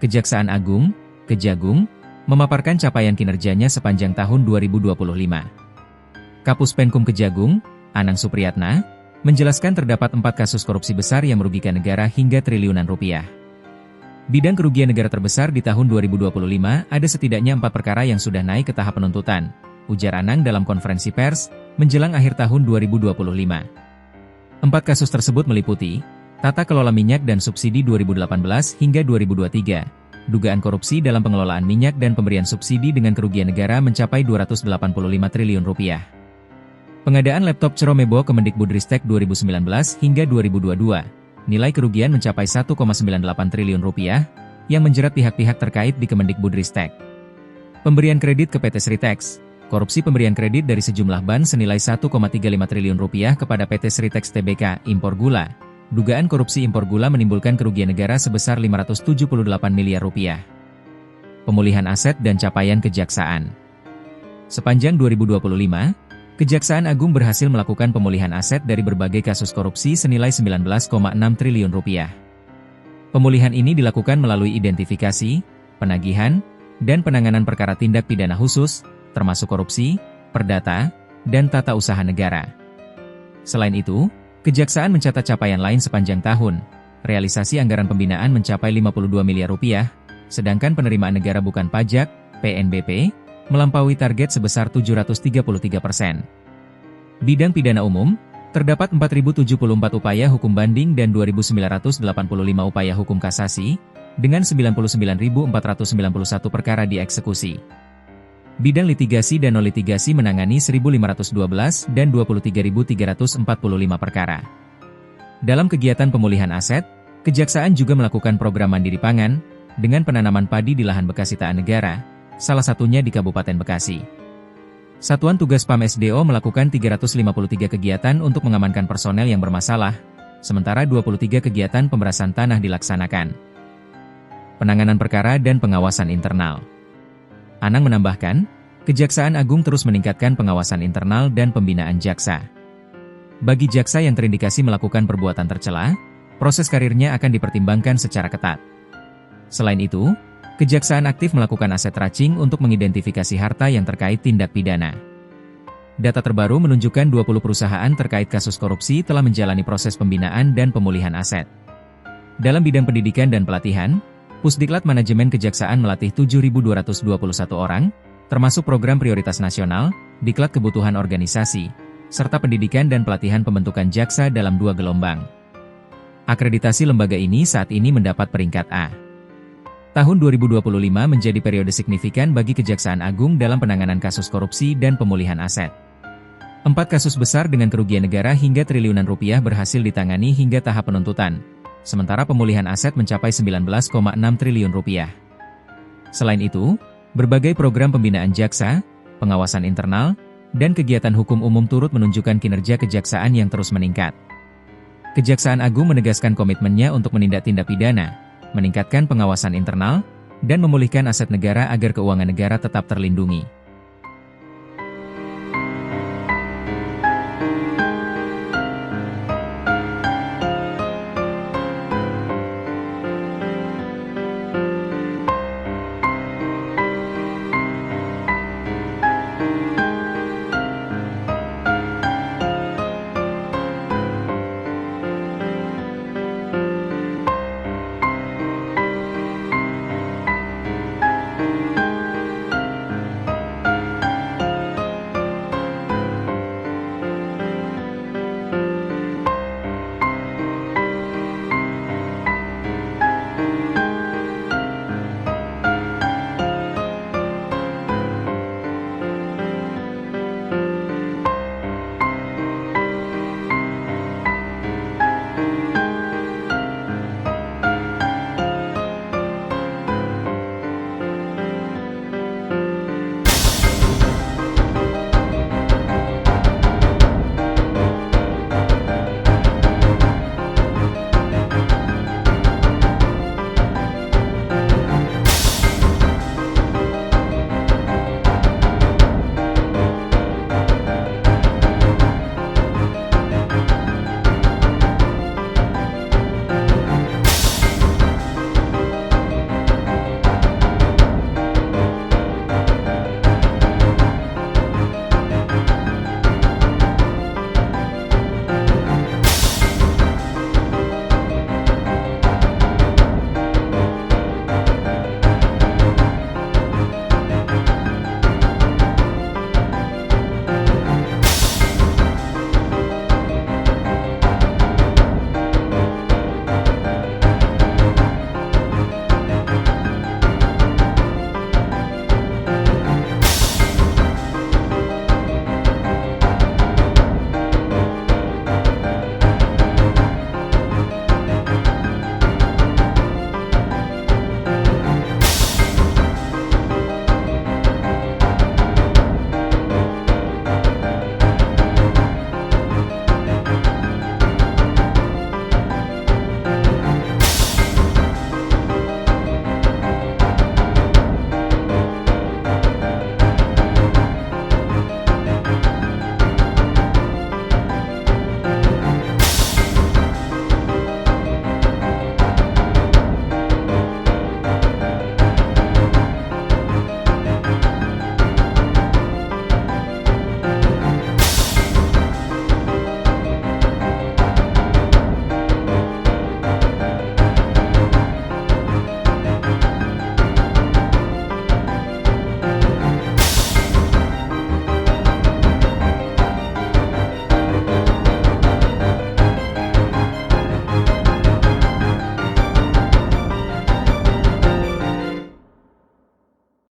Kejaksaan Agung, Kejagung, memaparkan capaian kinerjanya sepanjang tahun 2025. Kapus Penkum Kejagung, Anang Supriyatna, menjelaskan terdapat 4 kasus korupsi besar yang merugikan negara hingga triliunan rupiah. Bidang kerugian negara terbesar di tahun 2025 ada setidaknya 4 perkara yang sudah naik ke tahap penuntutan, ujar Anang dalam konferensi pers, menjelang akhir tahun 2025. 4 kasus tersebut meliputi tata kelola minyak dan subsidi 2018 hingga 2023, dugaan korupsi dalam pengelolaan minyak dan pemberian subsidi dengan kerugian negara mencapai 285 triliun rupiah. Pengadaan laptop Ceromebo Kemendikbudristek 2019 hingga 2022, nilai kerugian mencapai 1,98 triliun rupiah, yang menjerat pihak-pihak terkait di Kemendikbudristek. Pemberian kredit ke PT Sritex, korupsi pemberian kredit dari sejumlah bank senilai 1,35 triliun rupiah kepada PT Sritex Tbk, impor gula. Dugaan korupsi impor gula menimbulkan kerugian negara sebesar 578 miliar rupiah. Pemulihan aset dan capaian kejaksaan. Sepanjang 2025, Kejaksaan Agung berhasil melakukan pemulihan aset dari berbagai kasus korupsi senilai 19,6 triliun rupiah. Pemulihan ini dilakukan melalui identifikasi, penagihan, dan penanganan perkara tindak pidana khusus, termasuk korupsi, perdata, dan tata usaha negara. Selain itu, Kejaksaan mencatat capaian lain sepanjang tahun. Realisasi anggaran pembinaan mencapai 52 miliar rupiah, sedangkan penerimaan negara bukan pajak, PNBP, melampaui target sebesar 733%. Bidang pidana umum, terdapat 4.074 upaya hukum banding dan 2.985 upaya hukum kasasi, dengan 99.491 perkara dieksekusi. Bidang litigasi dan non-litigasi menangani 1.512 dan 23.345 perkara. Dalam kegiatan pemulihan aset, Kejaksaan juga melakukan program mandiri pangan, dengan penanaman padi di lahan bekas sitaan negara, salah satunya di Kabupaten Bekasi. Satuan Tugas PAM SDO melakukan 353 kegiatan untuk mengamankan personel yang bermasalah, sementara 23 kegiatan pemerasan tanah dilaksanakan. Penanganan perkara dan pengawasan internal. Anang menambahkan, Kejaksaan Agung terus meningkatkan pengawasan internal dan pembinaan jaksa. Bagi jaksa yang terindikasi melakukan perbuatan tercela, proses karirnya akan dipertimbangkan secara ketat. Selain itu, Kejaksaan aktif melakukan aset tracing untuk mengidentifikasi harta yang terkait tindak pidana. Data terbaru menunjukkan 20 perusahaan terkait kasus korupsi telah menjalani proses pembinaan dan pemulihan aset. Dalam bidang pendidikan dan pelatihan, Pusdiklat Manajemen Kejaksaan melatih 7.221 orang, termasuk program prioritas nasional, Diklat Kebutuhan Organisasi, serta pendidikan dan pelatihan pembentukan jaksa dalam 2 gelombang. Akreditasi lembaga ini saat ini mendapat peringkat A. Tahun 2025 menjadi periode signifikan bagi Kejaksaan Agung dalam penanganan kasus korupsi dan pemulihan aset. 4 kasus besar dengan kerugian negara hingga triliunan rupiah berhasil ditangani hingga tahap penuntutan, sementara pemulihan aset mencapai 19,6 triliun rupiah. Selain itu, berbagai program pembinaan jaksa, pengawasan internal, dan kegiatan hukum umum turut menunjukkan kinerja kejaksaan yang terus meningkat. Kejaksaan Agung menegaskan komitmennya untuk menindak tindak pidana, meningkatkan pengawasan internal, dan memulihkan aset negara agar keuangan negara tetap terlindungi.